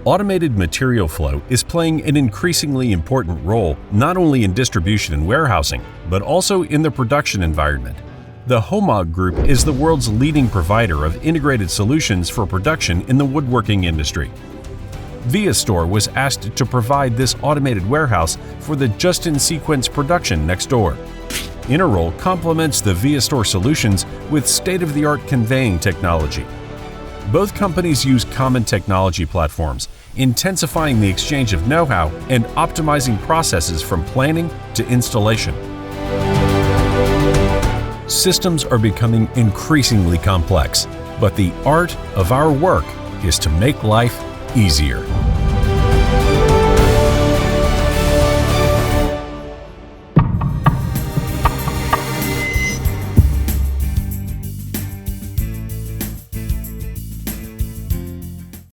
Automated material flow is playing an increasingly important role not only in distribution and warehousing, but also in the production environment. The HOMAG Group is the world's leading provider of integrated solutions for production in the woodworking industry. viastore was asked to provide this automated warehouse for the just-in-sequence production next door. Interroll complements the viastore solutions with state-of-the-art conveying technology. Both companies use common technology platforms, intensifying the exchange of know-how and optimizing processes from planning to installation. Systems are becoming increasingly complex, but the art of our work is to make life easier.